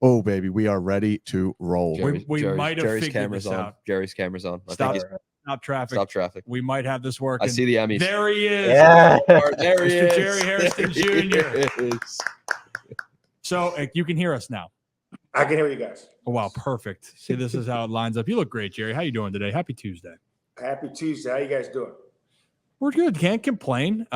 Oh, baby, we are ready to roll. We might have figured this out. Jerry's camera's on. Stop traffic. Stop traffic. We might have this working. I see the Emmys. There he is. Yeah. There he Mr. is. Jerry Hairston Jr. So you can hear us now. I can hear you guys. Oh, wow, perfect. See, this is how it lines up. You look great, Jerry. How you doing today? Happy Tuesday. Happy Tuesday. How you guys doing? We're good. Can't complain.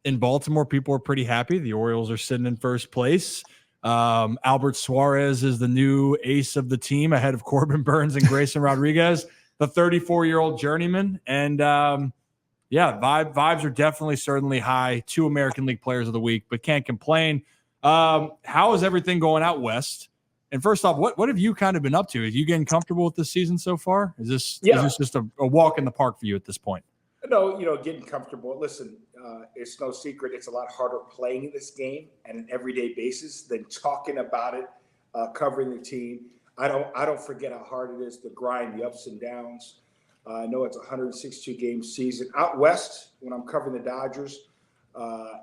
In Baltimore, people are pretty happy. The Orioles are sitting in first place. Albert Suarez is the new ace of the team ahead of Corbin Burns and Grayson Rodriguez, the 34-year-old journeyman. And vibes are definitely certainly high. 2 American League Players of the Week, but can't complain. How is everything going out west? And first off, what have you kind of been up to? Are you getting comfortable with this season so far? Is this just a walk in the park for you at this point? No, getting comfortable. Listen, it's no secret. It's a lot harder playing this game on an everyday basis than talking about it, covering the team. I don't forget how hard it is to grind the ups and downs. I know it's a 162-game season. Out west, when I'm covering the Dodgers,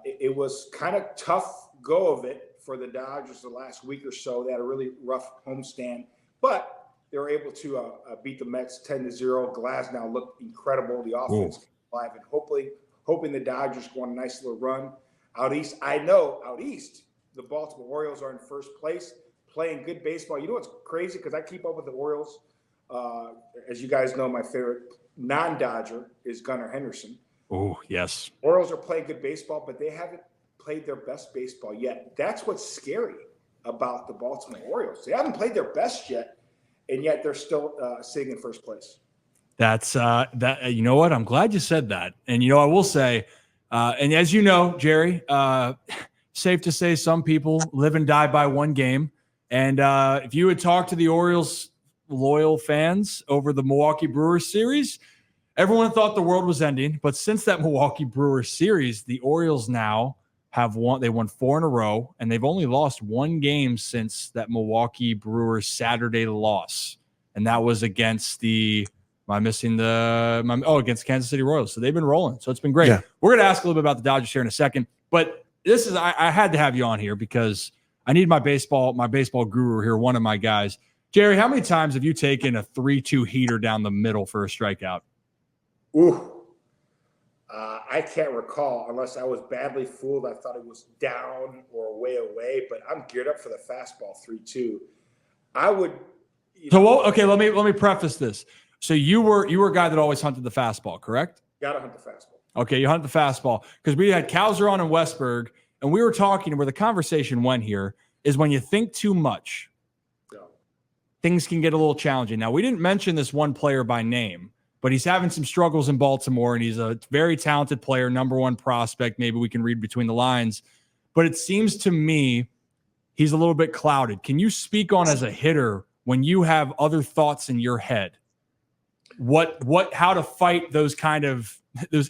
it was kind of tough go of it for the Dodgers the last week or so. They had a really rough homestand, but they were able to beat the Mets 10-0. Glasnow looked incredible. The offense came alive, and hoping the Dodgers go on a nice little run. Out east, the Baltimore Orioles are in first place, playing good baseball. You know what's crazy? Because I keep up with the Orioles. As you guys know, my favorite non-Dodger is Gunnar Henderson. Oh, yes. Orioles are playing good baseball, but they haven't played their best baseball yet. That's what's scary about the Baltimore Orioles. They haven't played their best yet, and yet they're still sitting in first place. That's that. You know what? I'm glad you said that. And I will say, and as you know, Jerry, safe to say some people live and die by one game. And if you had talked to the Orioles loyal fans over the Milwaukee Brewers series, everyone thought the world was ending. But since that Milwaukee Brewers series, the Orioles now have won. They won 4 in a row, and they've only lost 1 game since that Milwaukee Brewers Saturday loss, and that was against against Kansas City Royals. So they've been rolling. So it's been great. Yeah. We're going to ask a little bit about the Dodgers here in a second, but I had to have you on here because I need my baseball guru here, one of my guys. Jerry, how many times have you taken a 3-2 heater down the middle for a strikeout? Ooh. I can't recall unless I was badly fooled. I thought it was down or way away, but I'm geared up for the fastball 3-2. I would. Okay, let me preface this. So you were a guy that always hunted the fastball, correct? Gotta hunt the fastball. Okay, you hunt the fastball because we had Kowser on in Westburg, and we were talking where the conversation went here is when you think too much, things can get a little challenging. Now, we didn't mention this one player by name, but he's having some struggles in Baltimore, and he's a very talented player, number 1 prospect. Maybe we can read between the lines. But it seems to me he's a little bit clouded. Can you speak on, as a hitter, when you have other thoughts in your head, how to fight those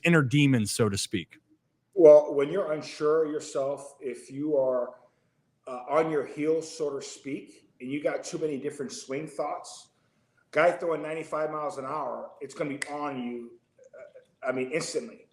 inner demons, so to speak? Well, when you're unsure of yourself, if you are on your heels, so to speak, and you got too many different swing thoughts, guy throwing 95 miles an hour, it's going to be on you, instantly.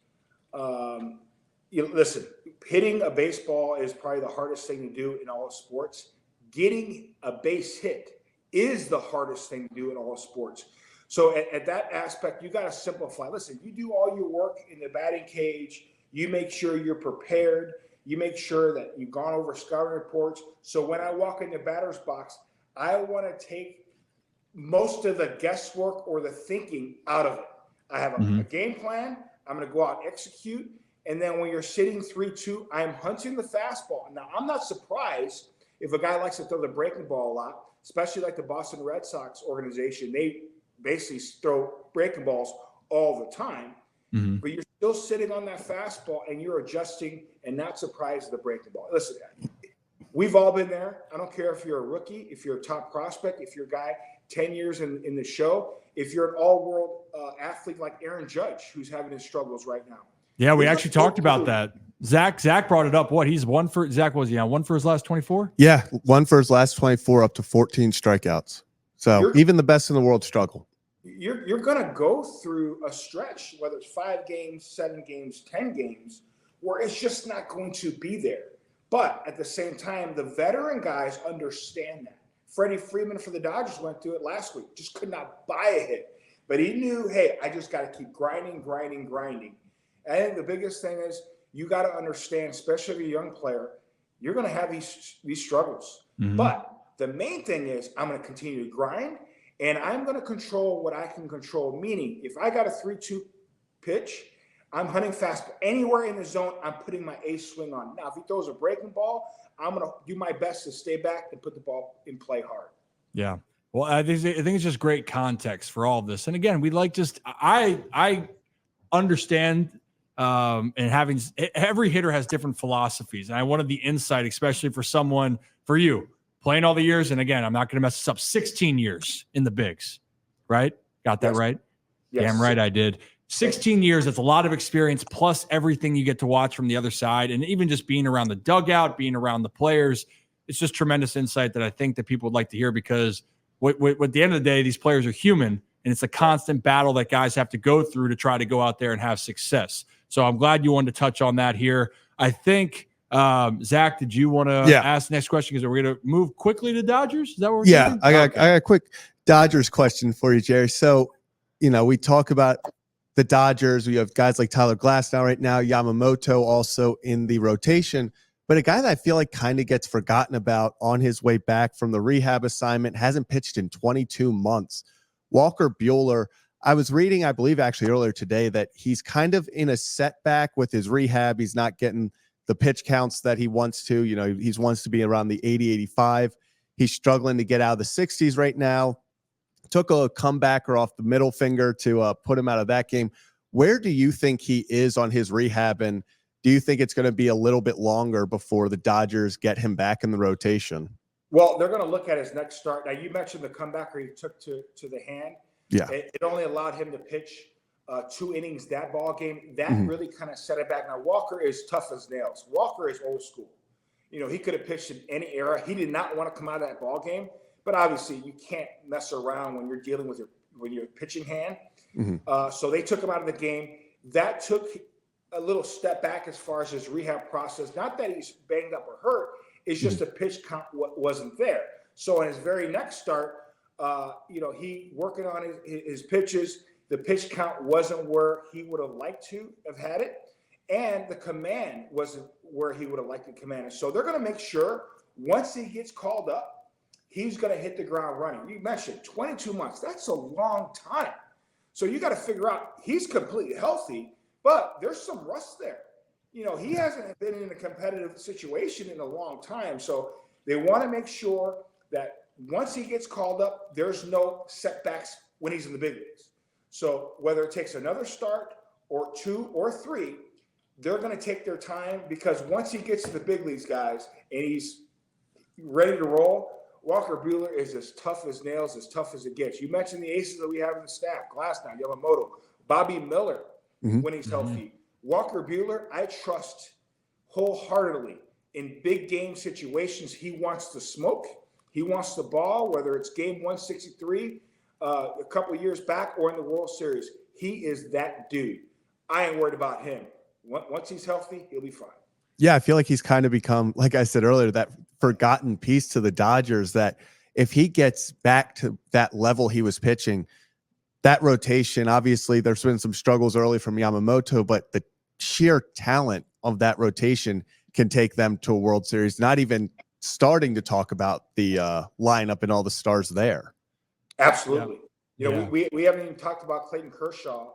Listen, hitting a baseball is probably the hardest thing to do in all of sports. Getting a base hit is the hardest thing to do in all of sports. So at that aspect, you got to simplify. Listen, you do all your work in the batting cage. You make sure you're prepared. You make sure that you've gone over scouting reports. So when I walk in the batter's box, I want to take most of the guesswork or the thinking out of it. I have a game plan. I'm going to go out and execute. And then when you're sitting 3-2, I'm hunting the fastball. Now, I'm not surprised if a guy likes to throw the breaking ball a lot, especially like the Boston Red Sox organization. They basically throw breaking balls all the time. But you're still sitting on that fastball and you're adjusting and not surprised at the breaking ball. Listen, we've all been there. I don't care if you're a rookie, if you're a top prospect, if you're a guy 10 years in the show, if you're an all-world athlete like Aaron Judge, who's having his struggles right now. Yeah, we actually talked about that. Zach brought it up. He's one for his last 24? Yeah, 1 for his last 24, up to 14 strikeouts. So even the best in the world struggle. You're going to go through a stretch, whether it's 5 games, 7 games, 10 games, where it's just not going to be there. But at the same time, the veteran guys understand that. Freddie Freeman for the Dodgers went through it last week, just could not buy a hit. But he knew, hey, I just got to keep grinding. And I think the biggest thing is you got to understand, especially if you're a young player, you're going to have these struggles. Mm-hmm. But the main thing is I'm going to continue to grind, and I'm going to control what I can control, meaning if I got a 3-2 pitch, I'm hunting fastball. Anywhere in the zone, I'm putting my ace swing on. Now, if he throws a breaking ball, I'm going to do my best to stay back and put the ball in play hard. Yeah. Well, I think it's just great context for all of this. And again, I understand and having every hitter has different philosophies. And I wanted the insight, especially for you playing all the years. And again, I'm not going to mess this up. 16 years in the bigs, right? Got that right? Yes. Damn right I did. 16 years, that's a lot of experience, plus everything you get to watch from the other side. And even just being around the dugout, being around the players, it's just tremendous insight that I think that people would like to hear, because at the end of the day, these players are human, and it's a constant battle that guys have to go through to try to go out there and have success. So I'm glad you wanted to touch on that here. I think, Zach, did you want to ask the next question? Because we're going to move quickly to Dodgers. Is that what we're doing? I got a quick Dodgers question for you, Jerry. So, we talk about the Dodgers. We have guys like Tyler Glasnow right now, Yamamoto also in the rotation. But a guy that I feel like kind of gets forgotten about on his way back from the rehab assignment, hasn't pitched in 22 months. Walker Buehler, I was reading, I believe actually earlier today, that he's kind of in a setback with his rehab. He's not getting the pitch counts that he wants to. He wants to be around the 80, 85. He's struggling to get out of the 60s right now. Took a comebacker off the middle finger to put him out of that game. Where do you think he is on his rehab, and do you think it's going to be a little bit longer before the Dodgers get him back in the rotation? Well, they're going to look at his next start. Now, you mentioned the comebacker he took to the hand. Yeah. It only allowed him to pitch 2 innings that ball game. That really kind of set it back. Now, Walker is tough as nails. Walker is old school. He could have pitched in any era. He did not want to come out of that ball game. But obviously, you can't mess around when you're dealing with your pitching hand. So they took him out of the game. That took a little step back as far as his rehab process. Not that he's banged up or hurt. It's just the pitch count wasn't there. So in his very next start, he working on his pitches. The pitch count wasn't where he would have liked to have had it. And the command wasn't where he would have liked to command it. So they're going to make sure once he gets called up, he's going to hit the ground running. You mentioned 22 months. That's a long time. So you got to figure out he's completely healthy, but there's some rust there. He hasn't been in a competitive situation in a long time. So they want to make sure that once he gets called up, there's no setbacks when he's in the big leagues. So whether it takes another start or 2 or 3, they're going to take their time, because once he gets to the big leagues, guys, and he's ready to roll, Walker Buehler is as tough as nails, as tough as it gets. You mentioned the aces that we have in the staff: Glasnow, Yamamoto, Bobby Miller when he's healthy. Walker Buehler, I trust wholeheartedly in big game situations. He wants to smoke. He wants the ball, whether it's game 163 a couple of years back or in the World Series. He is that dude. I ain't worried about him. Once he's healthy, he'll be fine. Yeah, I feel like he's kind of become, like I said earlier, that forgotten piece to the Dodgers, that if he gets back to that level he was pitching, that rotation, obviously there's been some struggles early from Yamamoto, but the sheer talent of that rotation can take them to a World Series, not even starting to talk about the lineup and all the stars there. Absolutely. We haven't even talked about Clayton Kershaw,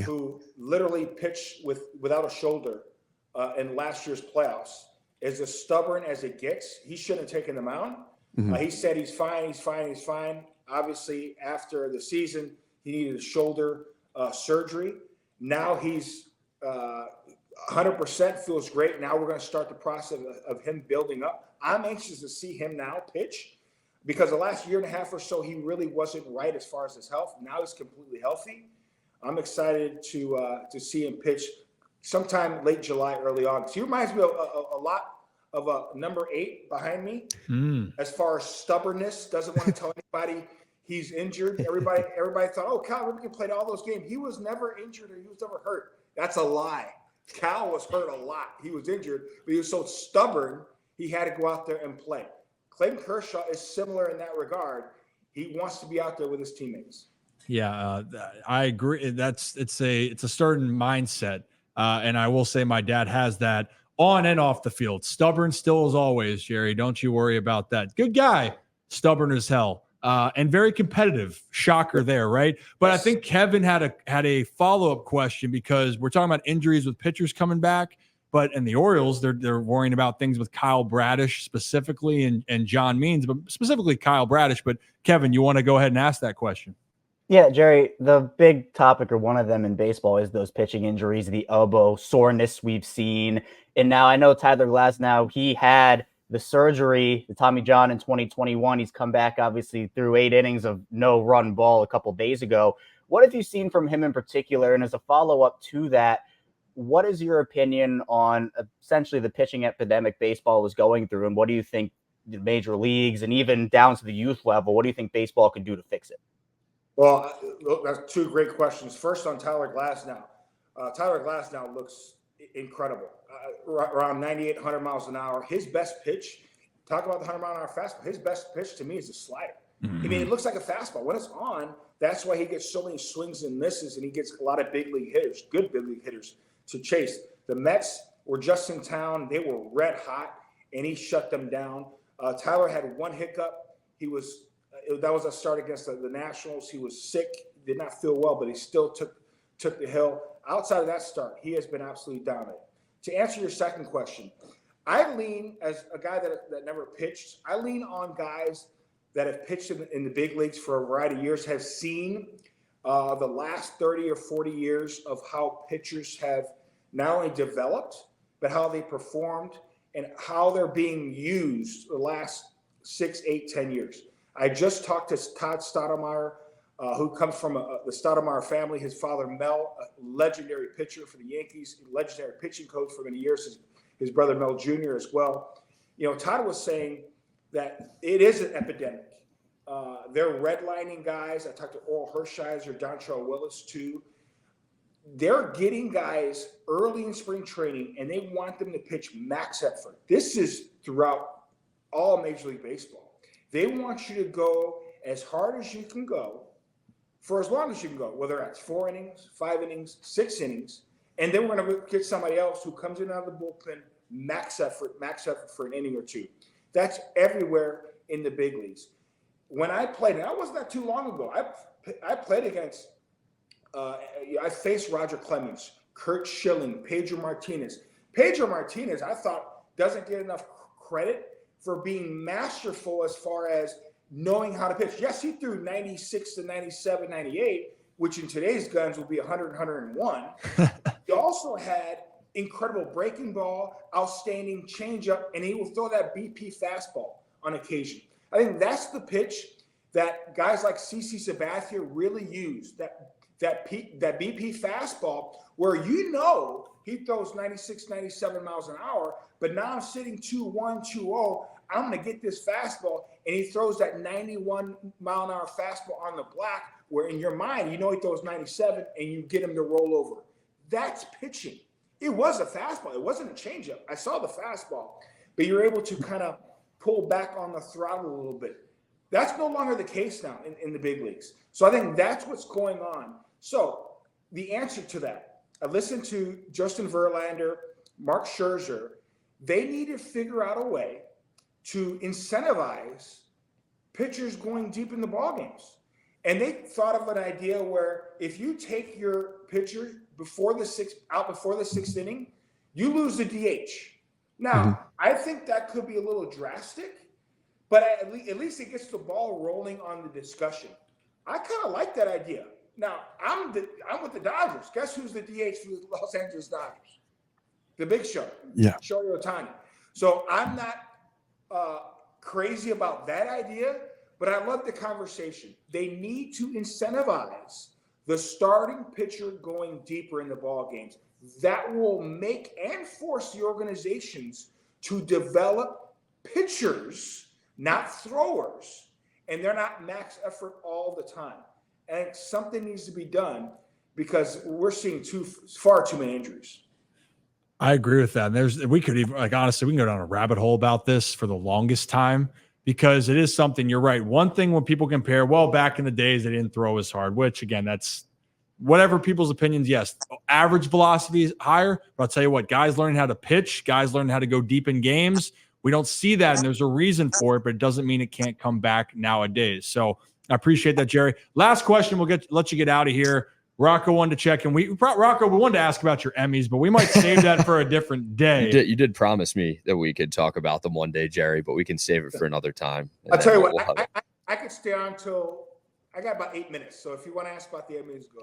who literally pitched without a shoulder in last year's playoffs. As stubborn as it gets, he shouldn't have taken the mound. He said he's fine. Obviously, after the season, he needed a shoulder surgery. Now he's 100%, feels great. Now we're going to start the process of him building up. I'm anxious to see him now pitch, because the last year and a half or so, he really wasn't right as far as his health. Now he's completely healthy. I'm excited to see him pitch sometime late July, early August. He reminds me of a lot of a number 8 behind me as far as stubbornness. Doesn't want to tell anybody he's injured. Everybody thought, oh, Cal Ripken played all those games. He was never injured, or he was never hurt. That's a lie. Cal was hurt a lot. He was injured, but he was so stubborn. he had to go out there and play. Clayton Kershaw is similar in that regard. He wants to be out there with his teammates. Yeah, I agree. It's a certain mindset, and I will say my dad has that on and off the field. Stubborn still as always, Jerry. Don't you worry about that. Good guy, stubborn as hell, and very competitive. Shocker there, right? But I think Kevin had a follow-up question because we're talking about injuries with pitchers coming back. But in the Orioles, they're worrying about things with Kyle Bradish specifically and John Means, but specifically Kyle Bradish. But Kevin, you want to go ahead and ask that question? Yeah, Jerry, the big topic or one of them in baseball is those pitching injuries, the elbow soreness we've seen. And now I know Tyler Glasnow, he had the surgery, the Tommy John in 2021. He's come back, obviously, through 8 innings of no run ball a couple days ago. What have you seen from him in particular? And as a follow-up to that, what is your opinion on essentially the pitching epidemic baseball is going through? And what do you think the major leagues and even down to the youth level, what do you think baseball can do to fix it? Well, that's 2 great questions. First on Tyler Glasnow. Tyler Glasnow looks incredible. Around 98, 100 miles an hour. His best pitch, talk about the 100-mile-an-hour fastball, his best pitch to me is a slider. Mm-hmm. I mean, it looks like a fastball. When it's on, that's why he gets so many swings and misses, and he gets a lot of big league hitters, good big league hitters, to chase. The Mets were just in town. They were red hot, and he shut them down. Tyler had 1 hiccup. That was a start against the Nationals. He was sick, did not feel well, but he still took the hill. Outside of that start, he has been absolutely dominant. To answer your second question, I lean, as a guy that never pitched, I lean on guys that have pitched in the big leagues for a variety of years, have seen the last 30 or 40 years of how pitchers have not only developed, but how they performed and how they're being used the last 6, 8, 10 years. I just talked to Todd Stottlemyre, who comes from the Stottlemyre family. His father, Mel, a legendary pitcher for the Yankees, legendary pitching coach for many years, his brother, Mel Jr. as well. You know, Todd was saying that it is an epidemic. They're redlining guys. I talked to Oral Hershiser, Dontrelle Willis, too. They're getting guys early in spring training, and they want them to pitch max effort. This is throughout all Major League Baseball. They want you to go as hard as you can go for as long as you can go, whether that's 4 innings, 5 innings, 6 innings, and then we're going to get somebody else who comes in out of the bullpen, max effort for an inning or 2. That's everywhere in the big leagues. When I played, and that wasn't that too long ago, I played against, I faced Roger Clemens, Curt Schilling, Pedro Martinez. Pedro Martinez, I thought, doesn't get enough credit for being masterful as far as knowing how to pitch. Yes, he threw 96 to 97, 98, which in today's guns would be 100, 101. He also had incredible breaking ball, outstanding changeup, and he will throw that BP fastball on occasion. I think that's the pitch that guys like CC Sabathia really use, that BP fastball where he throws 96, 97 miles an hour, but now I'm sitting 2-1, 2-0. I'm going to get this fastball, and he throws that 91-mile-an-hour fastball on the black, where in your mind, he throws 97, and you get him to roll over. That's pitching. It was a fastball. It wasn't a changeup. I saw the fastball, but you're able to kind of pull back on the throttle a little bit. That's no longer the case now in the big leagues. So I think that's what's going on. So the answer to that, I listened to Justin Verlander, Mark Scherzer. They need to figure out a way to incentivize pitchers going deep in the ball games. And they thought of an idea where if you take your pitcher before the sixth inning, you lose the DH. Now, I think that could be a little drastic, but at least it gets the ball rolling on the discussion. I kind of like that idea. Now, I'm with the Dodgers. Guess who's the DH for the Los Angeles Dodgers? The Big Show. Yeah. Shohei Ohtani. So I'm not crazy about that idea, but I love the conversation. They need to incentivize the starting pitcher going deeper in the ball games. That will make and force the organizations to develop pitchers, not throwers, and they're not max effort all the time. And something needs to be done because we're seeing far too many injuries. I agree with that. And we could even, like, honestly, we can go down a rabbit hole about this for the longest time because it is something. You're right. One thing when people compare, well, back in the days they didn't throw as hard, which again, that's whatever people's opinions. Yes, average velocity is higher, but I'll tell you what, guys learning how to pitch, guys learning how to go deep in games. We don't see that, and there's a reason for it, but it doesn't mean it can't come back nowadays. So I appreciate that, Jerry. Last question, let you get out of here. Rocco wanted to check in. We wanted to ask about your Emmys, but we might save that for a different day. You did promise me that we could talk about them one day, Jerry, but we can save it for another time. I'll tell you what, I could stay on till I got about 8 minutes. So if you want to ask about the Emmys, go.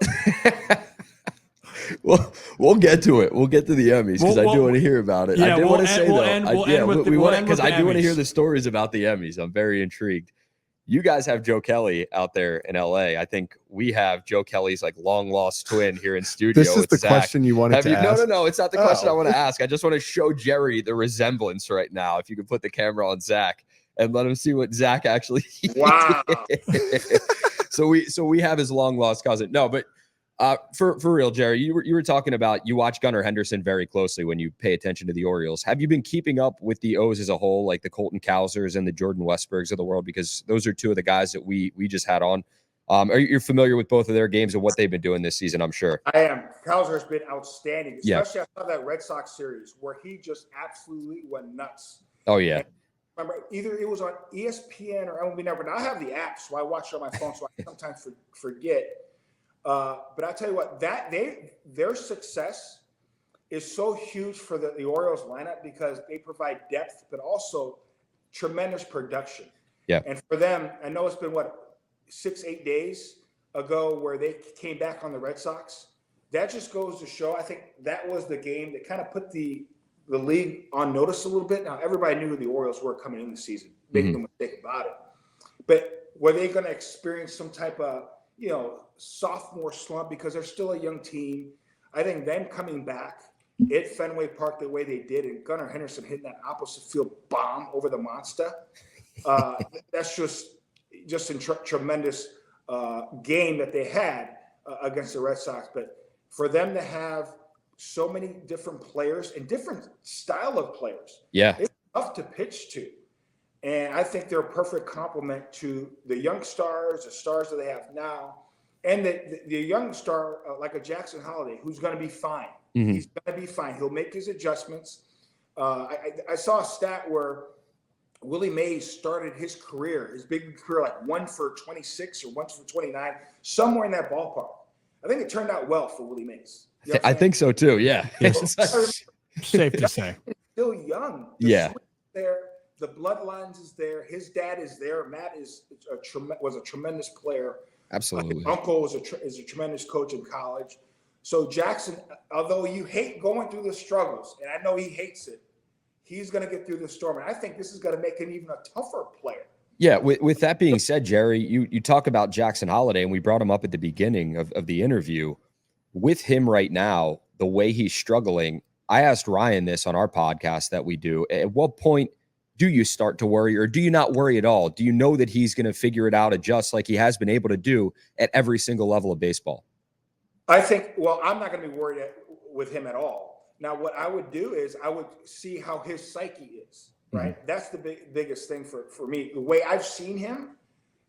Well, we'll get to it. We'll get to the Emmys because I do want to hear about it. Yeah, I do want to say though, because I do want to hear the stories about the Emmys. I'm very intrigued. You guys have Joe Kelly out there in LA. I think we have Joe Kelly's like long lost twin here in studio. This is the Zach. Question you wanted to ask? No. It's not the question I want to ask. I just want to show Jerry the resemblance right now. If you could put the camera on Zach and let him see what Zach actually. Wow. So we have his long lost cousin. No, but for real, Jerry, you were talking about you watch Gunnar Henderson very closely when you pay attention to the Orioles. Have you been keeping up with the O's as a whole, like the Colton Cowsers and the Jordan Westbergs of the world? Because those are two of the guys that we just had on. Are you familiar with both of their games and what they've been doing this season? I'm sure. I am. Cowser has been outstanding, especially after that Red Sox series where he just absolutely went nuts. Oh yeah. And remember, either it was on ESPN or MLB Network. Now I have the app, so I watch it on my phone, so I sometimes forget. But I tell you what, their success is so huge for the Orioles lineup because they provide depth, but also tremendous production. Yeah. And for them, I know it's been 6-8 days ago where they came back on the Red Sox. That just goes to show. I think that was the game that kind of put the league on notice a little bit. Now everybody knew who the Orioles were coming in the season. Make no mistake about it. But were they going to experience some type of sophomore slump because they're still a young team? I think them coming back at Fenway Park the way they did, and Gunnar Henderson hitting that opposite field bomb over the monster, that's just a tremendous game that they had against the Red Sox. But for them to have so many different players and different style of players, it's tough to pitch to. And I think they're a perfect complement to the young stars, the stars that they have now, and the young star like a Jackson Holliday, who's going to be fine. Mm-hmm. He's going to be fine. He'll make his adjustments. I saw a stat where Willie Mays started his big career, like 1 for 26 or 1 for 29, somewhere in that ballpark. I think it turned out well for Willie Mays. I think so too. Yeah. Safe to say. Still young. There. The bloodlines is there. His dad is there. Matt was a tremendous player. Absolutely. His uncle is a tremendous coach in college. So Jackson, although you hate going through the struggles, and I know he hates it, he's going to get through the storm. And I think this is going to make him even a tougher player. Yeah. With that being said, Jerry, you talk about Jackson Holliday, and we brought him up at the beginning of the interview. With him right now, the way he's struggling, I asked Ryan this on our podcast that we do. At what point do you start to worry, or do you not worry at all? Do you know that he's going to figure it out, adjust like he has been able to do at every single level of baseball? I think, I'm not going to be worried with him at all. Now, what I would do is I would see how his psyche is, right? Mm-hmm. That's the biggest thing for me. The way I've seen him,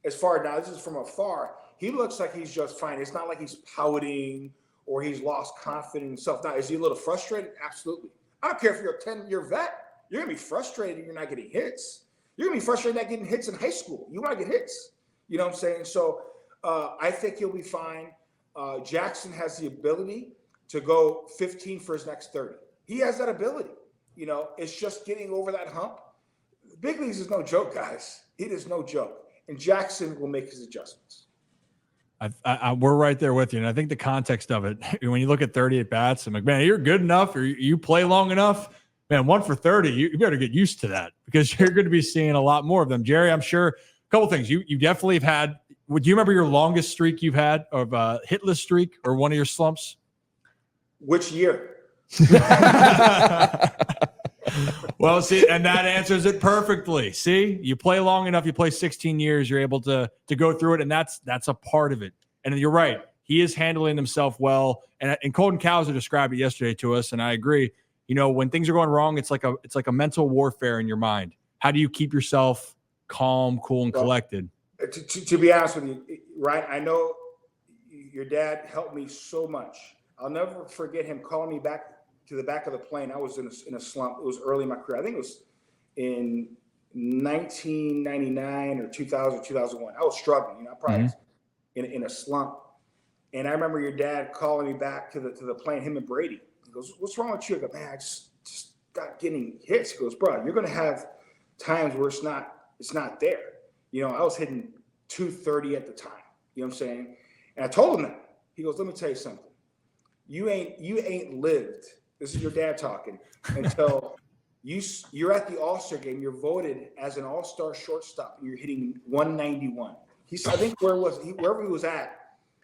this is from afar, he looks like he's just fine. It's not like he's pouting or he's lost confidence in himself. Now, is he a little frustrated? Absolutely. I don't care if you're a 10-year vet. You're going to be frustrated if you're not getting hits. You're going to be frustrated not getting hits in high school. You want to get hits. You know what I'm saying? So I think he'll be fine. Jackson has the ability to go 15 for his next 30. He has that ability. It's just getting over that hump. Big leagues is no joke, guys. It is no joke. And Jackson will make his adjustments. We're right there with you. And I think the context of it, when you look at 30 at bats, I'm like, man, you're good enough or you play long enough. Man, 1 for 30, you better get used to that because you're going to be seeing a lot more of them. Jerry, I'm sure a couple things. You definitely have had. Do you remember your longest streak you've had of a hitless streak or one of your slumps? Which year? Well, see, and that answers it perfectly. See, you play long enough, you play 16 years, you're able to go through it, and that's a part of it. And you're right. He is handling himself well. And Colton Cowser described it yesterday to us, and I agree. when things are going wrong, it's like a mental warfare in your mind. How do you keep yourself calm, cool, and collected? To be honest with you, Ryan, I know your dad helped me so much. I'll never forget him calling me back to the back of the plane. I was in a slump. It was early in my career. I think it was in 1999 or 2000, 2001. I was struggling. I probably in a slump. And I remember your dad calling me back to the plane, him and Brady. He goes, "What's wrong with you?" I go, "Man, I just got getting hits." He goes, "Bro, you're going to have times where it's not there." I was hitting 230 at the time. You know what I'm saying? And I told him that. He goes, "Let me tell you something. You ain't lived." This is your dad talking. Until you're at the All-Star game, you're voted as an All-Star shortstop, and you're hitting 191. I think wherever he was at,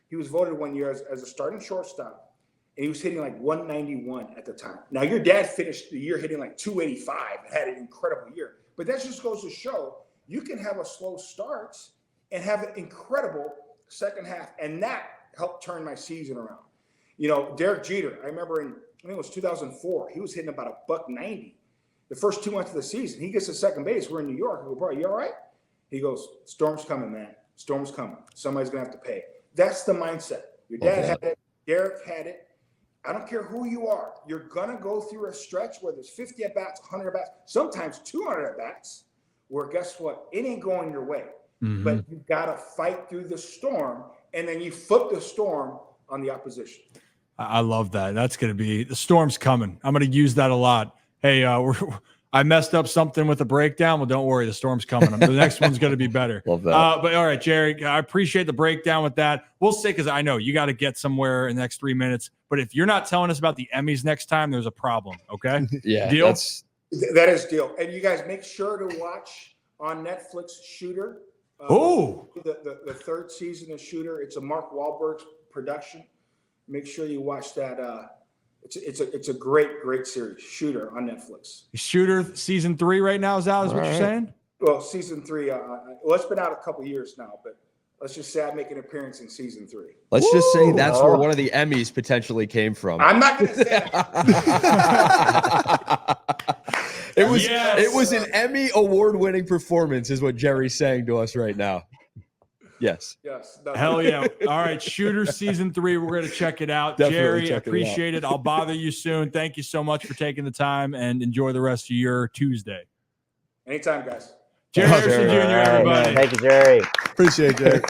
he was voted one year as a starting shortstop, and he was hitting like 191 at the time. Now, your dad finished the year hitting like 285 and had an incredible year. But that just goes to show you can have a slow start and have an incredible second half, and that helped turn my season around. Derek Jeter, I remember I think it was 2004, he was hitting about $190. The first 2 months of the season, he gets to second base. We're in New York. I go, "Bro, you all right?" He goes, "Storm's coming, man. Storm's coming. Somebody's going to have to pay." That's the mindset. Your dad had it. Derek had it. I don't care who you are. You're going to go through a stretch where there's 50 at-bats, 100 at-bats, sometimes 200 at-bats, where guess what? It ain't going your way. But you got to fight through the storm, and then you flip the storm on the opposition. I love that. That's going to be – the storm's coming. I'm going to use that a lot. Hey, I messed up something with a breakdown. Well, don't worry. The storm's coming. The next one's going to be better. Love that. But all right, Jerry, I appreciate the breakdown with that. We'll say, because I know you got to get somewhere in the next 3 minutes. But if you're not telling us about the Emmys next time, there's a problem. Okay? Yeah. Deal? That is deal. And you guys make sure to watch on Netflix Shooter. The third season of Shooter. It's a Mark Wahlberg production. Make sure you watch that. It's a great series. Shooter on Netflix. Shooter season 3 right now is out. Is what you're saying? Well, season 3. It's been out a couple years now, but let's just say I make an appearance in season 3. Let's just say that's where one of the Emmys potentially came from. I'm not going to say that. It was an Emmy award-winning performance, is what Jerry's saying to us right now. Yes. Hell yeah. All right. Shooter season 3. We're going to check it out. Definitely Jerry, appreciate it. I'll bother you soon. Thank you so much for taking the time, and enjoy the rest of your Tuesday. Anytime, guys. Jerry Hairston Jr., everybody. Thank you, Jerry. Appreciate it, Jerry.